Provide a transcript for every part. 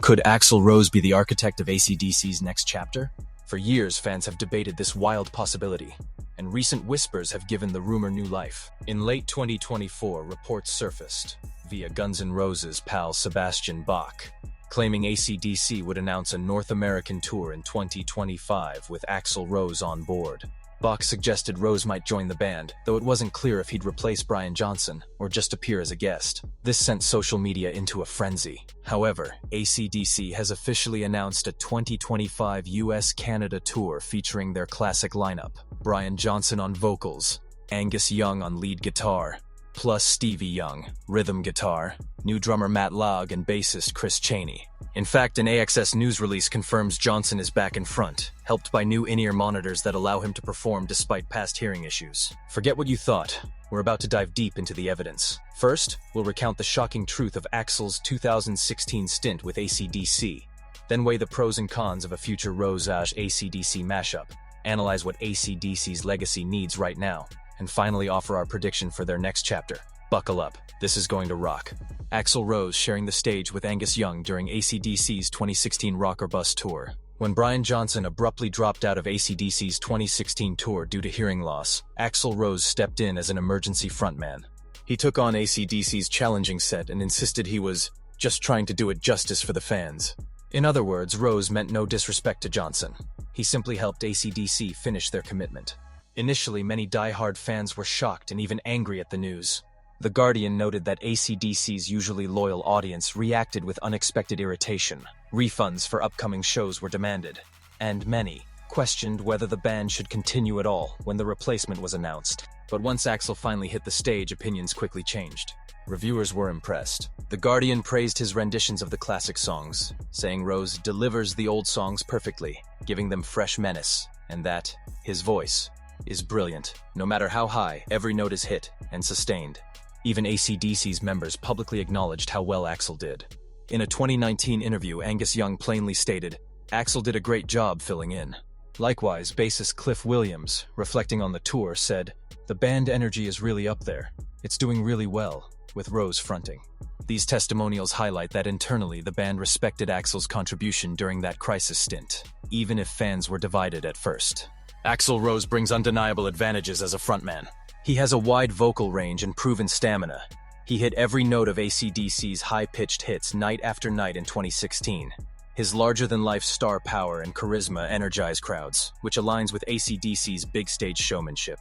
Could Axl Rose be the architect of ACDC's next chapter? For years, fans have debated this wild possibility, and recent whispers have given the rumor new life. In late 2024, reports surfaced via Guns N' Roses pal Sebastian Bach, claiming ACDC would announce a North American tour in 2025 with Axl Rose on board. Bach suggested Rose might join the band, though it wasn't clear if he'd replace Brian Johnson or just appear as a guest. This sent social media into a frenzy. However, ACDC has officially announced a 2025 US-Canada tour featuring their classic lineup: Brian Johnson on vocals, Angus Young on lead guitar, plus Stevie Young, rhythm guitar, new drummer Matt Logg, and bassist Chris Chaney. In fact, an AXS news release confirms Johnson is back in front, helped by new in-ear monitors that allow him to perform despite past hearing issues. Forget what you thought. We're about to dive deep into the evidence. First, we'll recount the shocking truth of Axl's 2016 stint with ACDC, then weigh the pros and cons of a future Rose-ACDC mashup, analyze what ACDC's legacy needs right now, and finally offer our prediction for their next chapter. Buckle up, this is going to rock. Axl Rose sharing the stage with Angus Young during ACDC's 2016 Rock or Bust tour. When Brian Johnson abruptly dropped out of ACDC's 2016 tour due to hearing loss, Axl Rose stepped in as an emergency frontman. He took on ACDC's challenging set and insisted he was just trying to do it justice for the fans. In other words, Rose meant no disrespect to Johnson. He simply helped ACDC finish their commitment. Initially, many die-hard fans were shocked and even angry at the news. The Guardian noted that ACDC's usually loyal audience reacted with unexpected irritation. Refunds for upcoming shows were demanded, and many questioned whether the band should continue at all when the replacement was announced. But once Axl finally hit the stage, opinions quickly changed. Reviewers were impressed. The Guardian praised his renditions of the classic songs, saying Rose delivers the old songs perfectly, giving them fresh menace, and that his voice is brilliant. No matter how high, every note is hit and sustained. Even ACDC's members publicly acknowledged how well Axl did. In a 2019 interview, Angus Young plainly stated, "Axl did a great job filling in." Likewise, bassist Cliff Williams, reflecting on the tour, said, "The band energy is really up there. It's doing really well, with Rose fronting." These testimonials highlight that internally the band respected Axl's contribution during that crisis stint, even if fans were divided at first. Axl Rose brings undeniable advantages as a frontman. He has a wide vocal range and proven stamina. He hit every note of ACDC's high-pitched hits night after night in 2016. His larger-than-life star power and charisma energize crowds, which aligns with ACDC's big-stage showmanship.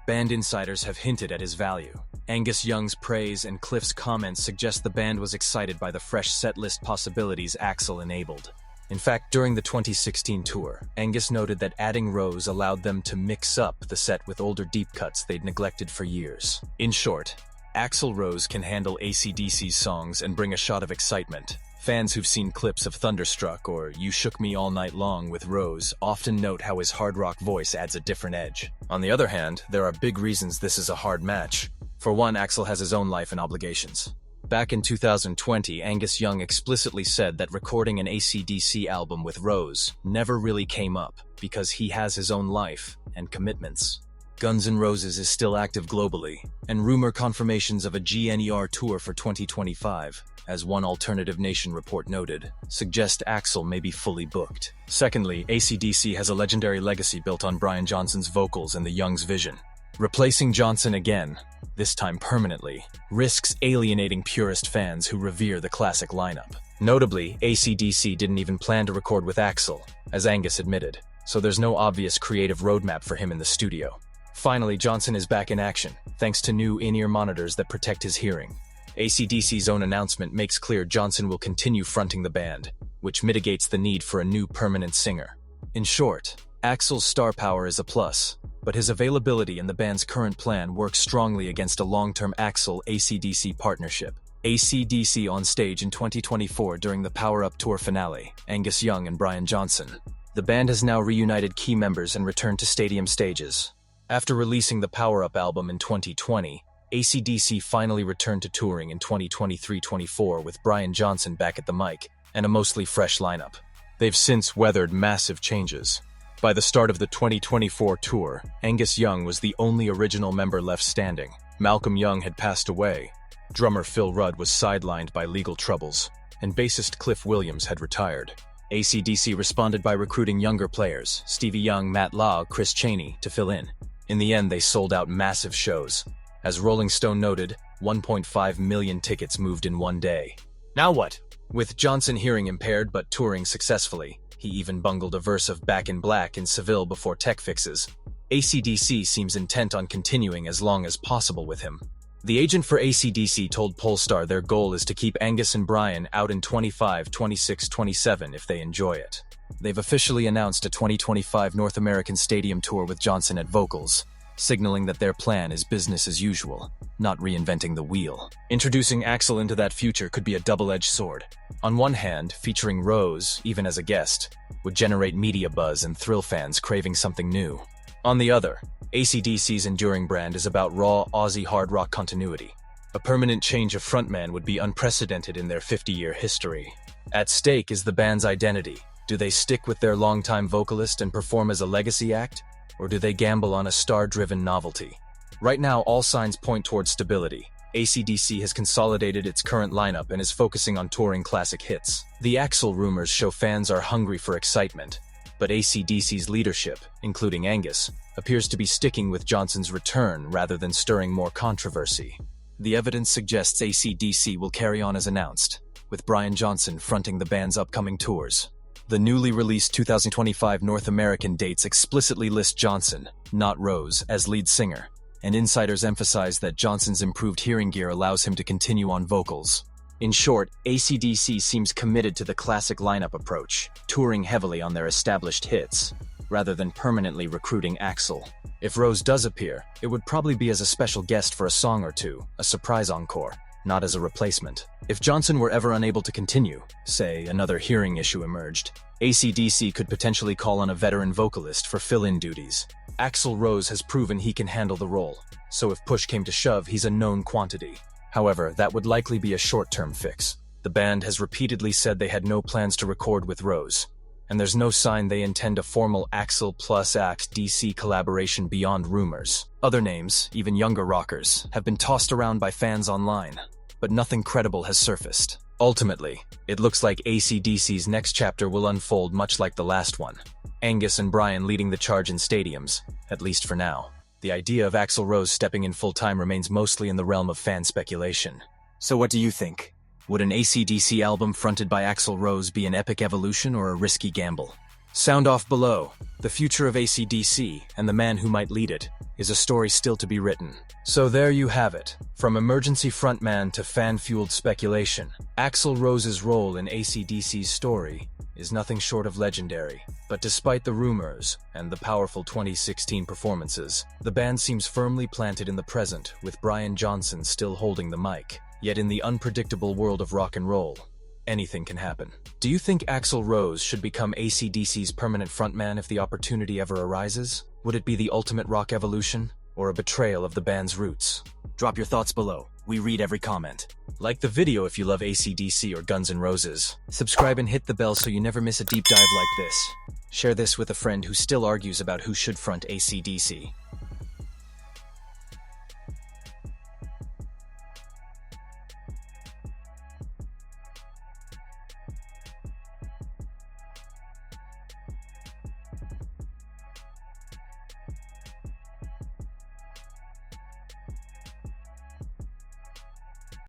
Band insiders have hinted at his value. Angus Young's praise and Cliff's comments suggest the band was excited by the fresh setlist possibilities Axl enabled. In fact, during the 2016 tour, Angus noted that adding Rose allowed them to mix up the set with older deep cuts they'd neglected for years. In short, Axl Rose can handle ACDC's songs and bring a shot of excitement. Fans who've seen clips of Thunderstruck or You Shook Me All Night Long with Rose often note how his hard rock voice adds a different edge. On the other hand, there are big reasons this is a hard match. For one, Axl has his own life and obligations. Back in 2020, Angus Young explicitly said that recording an ACDC album with Rose never really came up because he has his own life and commitments. Guns N' Roses is still active globally, and rumor confirmations of a GNER tour for 2025, as one Alternative Nation report noted, suggest Axl may be fully booked. Secondly, ACDC has a legendary legacy built on Brian Johnson's vocals and the Young's vision. Replacing Johnson again, this time permanently, risks alienating purist fans who revere the classic lineup. Notably, ACDC didn't even plan to record with Axl, as Angus admitted, so there's no obvious creative roadmap for him in the studio. Finally, Johnson is back in action, thanks to new in-ear monitors that protect his hearing. ACDC's own announcement makes clear Johnson will continue fronting the band, which mitigates the need for a new permanent singer. In short, Axl's star power is a plus, but his availability in the band's current plan works strongly against a long-term Axl-ACDC partnership. ACDC on stage in 2024 during the Power Up Tour finale, Angus Young and Brian Johnson. The band has now reunited key members and returned to stadium stages. After releasing the Power Up album in 2020, ACDC finally returned to touring in 2023-24 with Brian Johnson back at the mic and a mostly fresh lineup. They've since weathered massive changes. By the start of the 2024 tour, Angus Young was the only original member left standing. Malcolm Young had passed away. Drummer Phil Rudd was sidelined by legal troubles. and bassist Cliff Williams had retired. AC/DC responded by recruiting younger players, Stevie Young, Matt Law, Chris Chaney, to fill in. In the end, they sold out massive shows. As Rolling Stone noted, 1.5 million tickets moved in one day. Now what? With Johnson hearing impaired but touring successfully, he even bungled a verse of Back in Black in Seville before tech fixes. AC/DC seems intent on continuing as long as possible with him. The agent for AC/DC told Polestar their goal is to keep Angus and Brian out in 25, 26, 27 if they enjoy it. They've officially announced a 2025 North American Stadium tour with Johnson at vocals, signaling that their plan is business as usual, not reinventing the wheel. Introducing Axl into that future could be a double-edged sword. On one hand, featuring Rose, even as a guest, would generate media buzz and thrill fans craving something new. On the other, AC/DC's enduring brand is about raw Aussie hard rock continuity. A permanent change of frontman would be unprecedented in their 50-year history. At stake is the band's identity. Do they stick with their longtime vocalist and perform as a legacy act, or do they gamble on a star-driven novelty? Right now, all signs point towards stability. AC/DC has consolidated its current lineup and is focusing on touring classic hits. The Axl rumors show fans are hungry for excitement, but AC/DC's leadership, including Angus, appears to be sticking with Johnson's return rather than stirring more controversy. The evidence suggests AC/DC will carry on as announced, with Brian Johnson fronting the band's upcoming tours. The newly released 2025 North American dates explicitly list Johnson, not Rose, as lead singer, and insiders emphasize that Johnson's improved hearing gear allows him to continue on vocals. In short, AC/DC seems committed to the classic lineup approach, touring heavily on their established hits, rather than permanently recruiting Axl. If Rose does appear, it would probably be as a special guest for a song or two, a surprise encore, not as a replacement. If Johnson were ever unable to continue, say another hearing issue emerged, AC/DC could potentially call on a veteran vocalist for fill-in duties. Axl Rose has proven he can handle the role, so if push came to shove, he's a known quantity. However, that would likely be a short-term fix. The band has repeatedly said they had no plans to record with Rose, and there's no sign they intend a formal Axl plus ACDC collaboration beyond rumors. Other names, even younger rockers, have been tossed around by fans online, but nothing credible has surfaced. Ultimately, it looks like AC/DC's next chapter will unfold much like the last one. Angus and Brian leading the charge in stadiums, at least for now. The idea of Axl Rose stepping in full-time remains mostly in the realm of fan speculation. So what do you think? Would an AC/DC album fronted by Axl Rose be an epic evolution or a risky gamble? Sound off below. The future of AC/DC, and the man who might lead it, is a story still to be written. So there you have it. From emergency frontman to fan-fueled speculation, Axl Rose's role in AC/DC's story is nothing short of legendary. But despite the rumors and the powerful 2016 performances, the band seems firmly planted in the present, with Brian Johnson still holding the mic. Yet in the unpredictable world of rock and roll, anything can happen. Do you think Axl Rose should become AC/DC's permanent frontman if the opportunity ever arises? Would it be the ultimate rock evolution, or a betrayal of the band's roots? Drop your thoughts below. We read every comment. Like the video if you love AC/DC or Guns N' Roses. Subscribe and hit the bell so you never miss a deep dive like this. Share this with a friend who still argues about who should front AC/DC.